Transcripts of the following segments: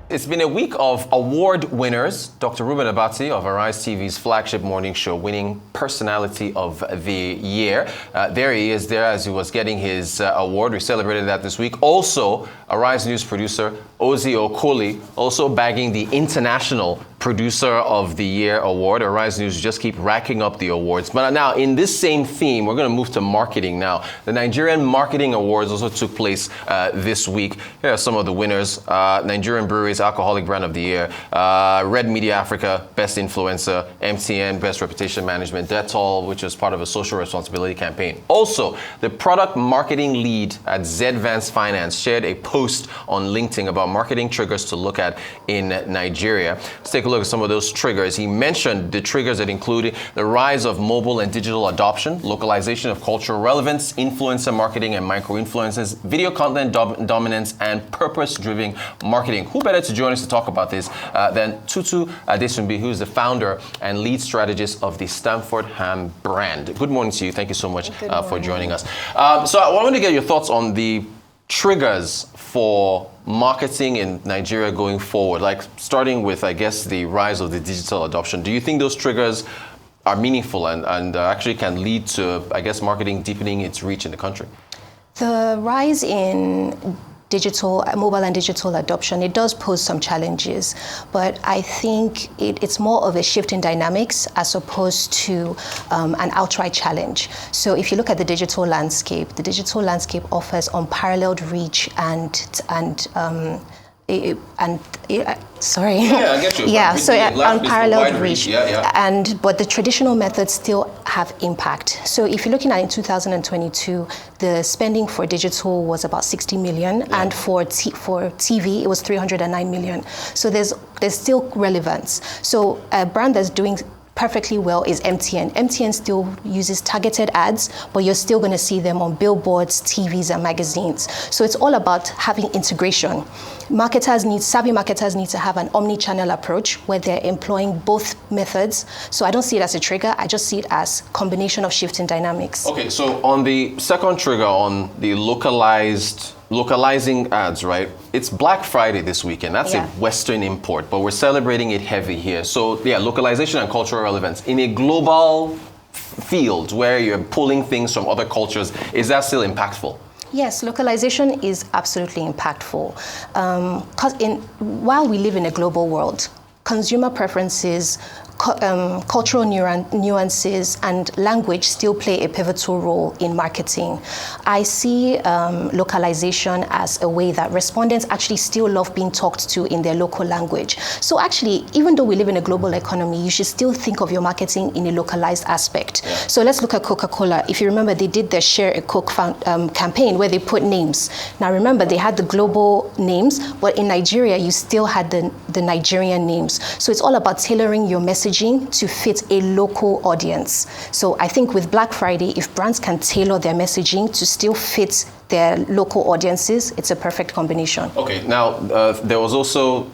It's been a week of award winners. Dr. Ruben Abati of Arise TV's flagship morning show winning Personality of the Year. There he is there as he was getting his award. We celebrated that this week. Also, Arise News producer Ozzy Okoli also bagging the International Producer of the Year award. Arise News just keep racking up the awards. But now, in this same theme, we're going to move to marketing now. The Nigerian Marketing Awards also took place this week. Here are some of the winners. Nigerian Breweries Alcoholic Brand of the Year, Red Media Africa Best Influencer, MTN Best Reputation Management, Dettol, which was part of a social responsibility campaign. Also, the product marketing lead at Zvance Finance shared a post on LinkedIn about marketing triggers to look at in Nigeria. Let's take a look at some of those triggers. He mentioned the triggers that included the rise of mobile and digital adoption, localization of cultural relevance, influencer marketing and micro-influencers, video content dominance, and purpose-driven marketing. Who better to join us to talk about this than Tutu Adetunmbi, who's the founder and lead strategist of the Stamfordham Brand. Good morning to you. Thank you so much for joining us. So I want to get your thoughts on the triggers for marketing in Nigeria going forward, like starting with, I guess, the rise of the digital adoption. Do you think those triggers are meaningful and actually can lead to, I guess, marketing deepening its reach in the country? The rise in mobile and digital adoption, it does pose some challenges, but I think it's more of a shift in dynamics as opposed to an outright challenge. So if you look at the digital landscape offers unparalleled reach sorry. Yeah, I get you. Yeah, so unparalleled reach. Yeah. But the traditional methods still have impact. So if you're looking at in 2022, the spending for digital was about 60 million, and for TV it was 309 million. So there's still relevance. So a brand that's doing perfectly well is MTN. MTN still uses targeted ads, but you're still going to see them on billboards, TVs, and magazines. So it's all about having integration. Savvy marketers need to have an omni-channel approach where they're employing both methods. So I don't see it as a trigger, I just see it as combination of shifting dynamics. Okay, so on the second trigger, on the localizing ads, right? It's Black Friday this weekend. That's a Western import, but we're celebrating it heavy here. So yeah, localization and cultural relevance. In a global field where you're pulling things from other cultures, is that still impactful? Yes, localization is absolutely impactful. While we live in a global world, consumer preferences, cultural nuances, and language still play a pivotal role in marketing. I see localization as a way that respondents actually still love being talked to in their local language. So actually, even though we live in a global economy, you should still think of your marketing in a localized aspect. Yeah. So let's look at Coca-Cola. If you remember, they did their Share a Coke campaign where they put names. Now remember, they had the global names, but in Nigeria, you still had the Nigerian names. So it's all about tailoring your messaging to fit a local audience. So I think with Black Friday, if brands can tailor their messaging to still fit their local audiences, it's a perfect combination. Okay, now there was also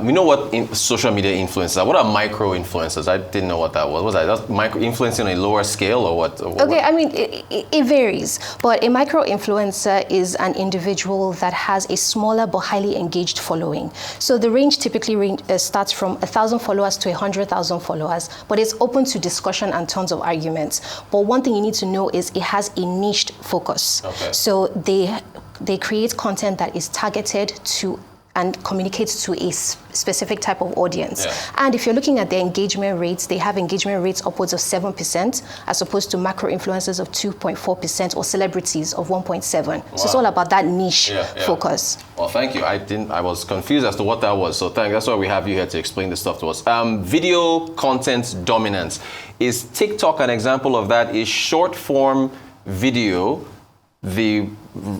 we know what social media influencers are. What are micro-influencers? I didn't know what that was. Was that micro-influencing on a lower scale or what? Okay, I mean, it varies. But a micro-influencer is an individual that has a smaller but highly engaged following. So the range typically starts from 1,000 followers to 100,000 followers, but it's open to discussion and tons of arguments. But one thing you need to know is it has a niched focus. Okay. So they create content that is targeted to and communicates to a specific type of audience. Yeah. And if you're looking at their engagement rates, they have engagement rates upwards of 7%, as opposed to macro influencers of 2.4% or celebrities of 1.7%. Wow. So it's all about that niche focus. Well, thank you. I was confused as to what that was. So that's why we have you here to explain this stuff to us. Video content dominance. Is TikTok an example of that? Is short form video the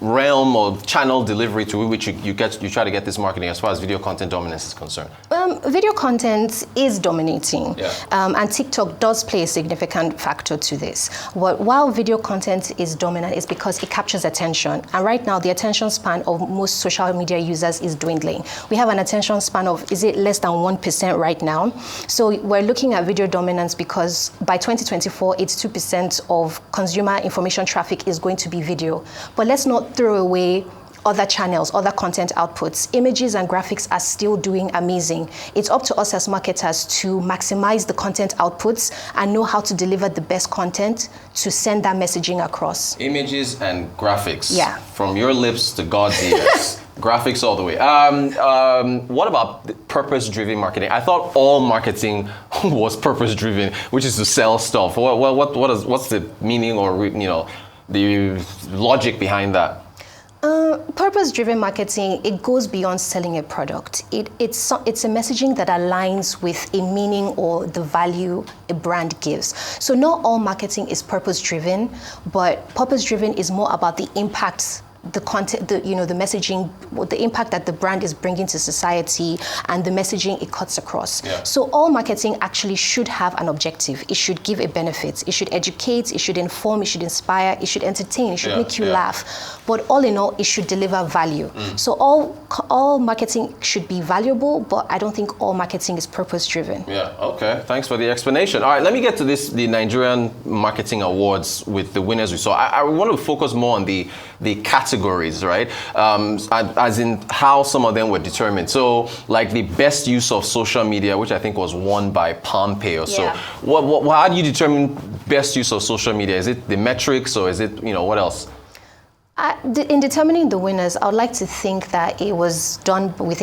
realm of channel delivery to which you try to get this marketing as far as video content dominance is concerned? Video content is dominating, Yeah. And TikTok does play a significant factor to this. While video content is dominant, it's because it captures attention. And right now, the attention span of most social media users is dwindling. We have an attention span of, is it less than 1% right now? So we're looking at video dominance because by 2024, 82% of consumer information traffic is going to be video. But let's not throw away other channels, other content outputs. Images and graphics are still doing amazing. It's up to us as marketers to maximize the content outputs and know how to deliver the best content to send that messaging across. Images and graphics. Yeah. From your lips to God's ears. Graphics all the way. What about purpose-driven marketing? I thought all marketing was purpose-driven, which is to sell stuff. What's the meaning or the logic behind that? Purpose-driven marketing, it goes beyond selling a product. It's a messaging that aligns with a meaning or the value a brand gives. So not all marketing is purpose-driven, but purpose-driven is more about the impacts, the content, the messaging, the impact that the brand is bringing to society and the messaging it cuts across. Yeah. So all marketing actually should have an objective. It should give a benefit. It should educate, it should inform, it should inspire, it should entertain, it should make you laugh. But all in all, it should deliver value. So all marketing should be valuable, but I don't think all marketing is purpose-driven. Yeah, okay. Thanks for the explanation. All right, let me get to the Nigerian Marketing Awards with the winners we saw. I want to focus more on the categories, right? As in how some of them were determined. So, like the best use of social media, which I think was won by Pompey or so. Yeah. How do you determine best use of social media? Is it the metrics or is it, what else? In determining the winners, I would like to think that it was done with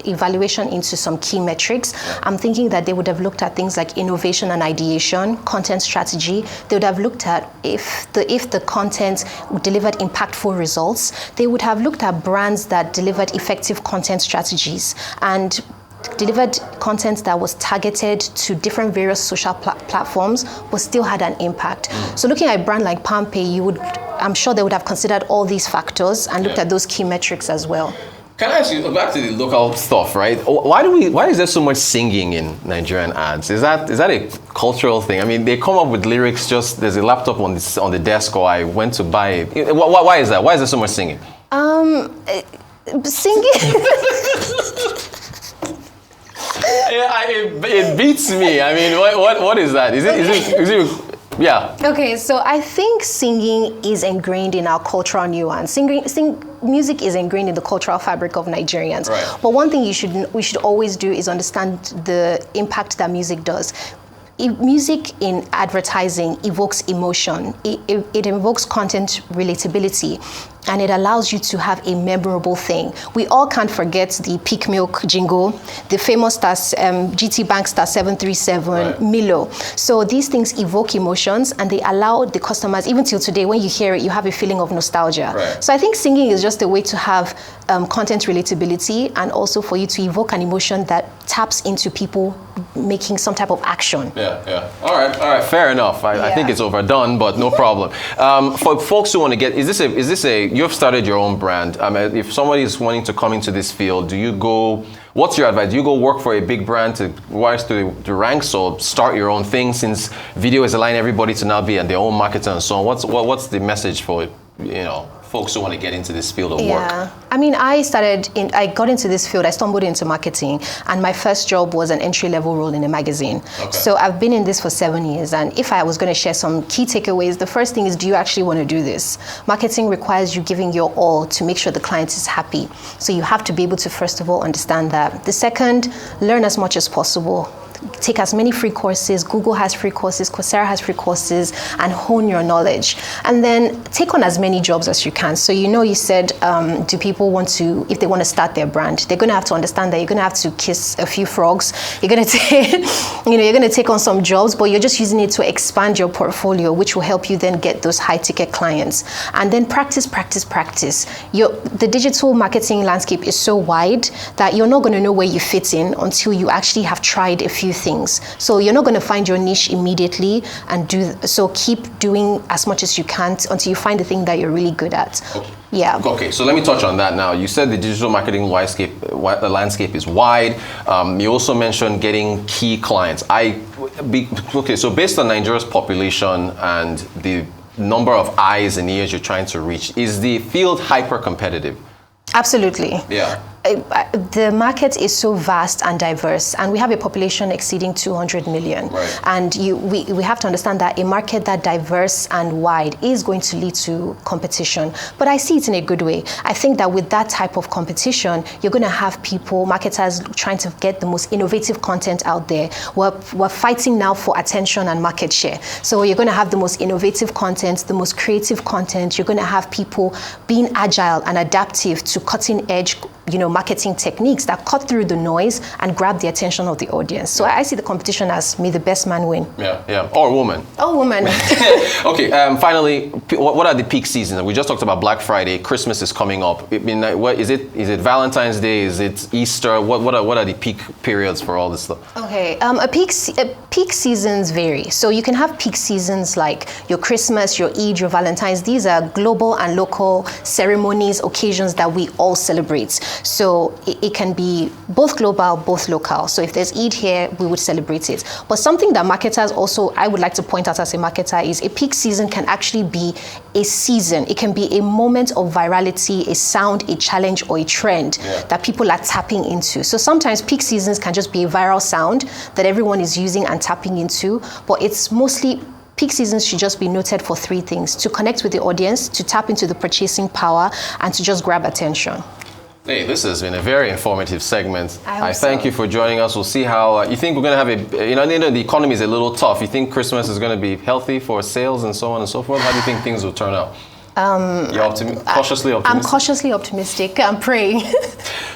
evaluation into some key metrics. Yeah. I'm thinking that they would have looked at things like innovation and ideation, content strategy. They would have looked at if the content delivered impactful results. They would have looked at brands that delivered effective content strategies and delivered content that was targeted to different various social platforms but still had an impact. So looking at a brand like Pompey, I'm sure they would have considered all these factors and looked at those key metrics as well. Can I ask you, back to the local stuff, right? Why is there so much singing in Nigerian ads? Is that a cultural thing? I mean, they come up with lyrics, just there's a laptop on the desk, or I went to buy it. Why is that? Why is there so much singing? Singing? Yeah, it beats me. I mean, what is that? Is it yeah. Okay, so I think singing is ingrained in our cultural nuance. Music is ingrained in the cultural fabric of Nigerians. Right. But one thing we should always do is understand the impact that music does. Music in advertising evokes emotion. It invokes content relatability. And it allows you to have a memorable thing. We all can't forget the Peak Milk jingle, the famous GT Bank star 737, right. Milo. So these things evoke emotions and they allow the customers, even till today, when you hear it, you have a feeling of nostalgia. Right. So I think singing is just a way to have content relatability and also for you to evoke an emotion that taps into people making some type of action. Yeah. All right. Fair enough. I think it's overdone, but no problem. For folks who want to get, is this a you've started your own brand. If somebody is wanting to come into this field, what's your advice? Do you go work for a big brand to rise to the ranks, or start your own thing, since video is allowing everybody to now be at their own marketer and so on? What's the message for, folks who want to get into this field of work? I mean, I got into this field, I stumbled into marketing, and my first job was an entry-level role in a magazine. Okay. So I've been in this for 7 years, and if I was going to share some key takeaways, the first thing is, do you actually want to do this? Marketing requires you giving your all to make sure the client is happy. So you have to be able to, first of all, understand that. The second, learn as much as possible. Take as many free courses. Google has free courses, Coursera has free courses, and hone your knowledge. And then take on as many jobs as you can. So you said, do people want to, if they want to start their brand, they're going to have to understand that you're going to have to kiss a few frogs. You're going to take, you're going to take on some jobs, but you're just using it to expand your portfolio, which will help you then get those high-ticket clients. And then practice. The digital marketing landscape is so wide that you're not going to know where you fit in until you actually have tried a few things. So you're not going to find your niche immediately and so keep doing as much as you can until you find the thing that you're really good at. Okay. Yeah. Okay, so let me touch on that now. You said the digital marketing landscape is wide. You also mentioned getting key clients. Okay, so based on Nigeria's population and the number of eyes and ears you're trying to reach, is the field hyper competitive? Absolutely. Yeah. The market is so vast and diverse, and we have a population exceeding 200 million. Right. And we have to understand that a market that diverse and wide is going to lead to competition. But I see it in a good way. I think that with that type of competition, you're going to have people, marketers, trying to get the most innovative content out there. We're fighting now for attention and market share. So you're going to have the most innovative content, the most creative content. You're going to have people being agile and adaptive to cutting edge, marketing techniques that cut through the noise and grab the attention of the audience. So I see the competition as may the best man win. Yeah. Or woman. Oh, woman. Okay, finally, what are the peak seasons? We just talked about Black Friday. Christmas is coming up. I mean, what is it? Is it Valentine's Day? Is it Easter? What are the peak periods for all this stuff? Okay, peak seasons vary. So you can have peak seasons like your Christmas, your Eid, your Valentine's. These are global and local ceremonies, occasions that we all celebrate. So it can be both global, both local. So if there's Eid here, we would celebrate it. But something that marketers also, I would like to point out as a marketer, is a peak season can actually be a season. It can be a moment of virality, a sound, a challenge, or a trend that people are tapping into. So sometimes peak seasons can just be a viral sound that everyone is using and tapping into, but it's mostly peak seasons should just be noted for three things: to connect with the audience, to tap into the purchasing power, and to just grab attention. Hey, this has been a very informative segment. I thank you for joining us. We'll see how you think we're going to have the economy is a little tough. You think Christmas is going to be healthy for sales and so on and so forth? How do you think things will turn out? You're cautiously optimistic? I'm cautiously optimistic. I'm praying.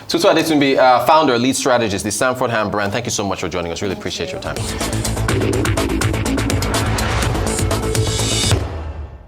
Tutu Adetunmbi, founder, lead strategist, the Stamfordham Brand. Thank you so much for joining us. Really appreciate your time.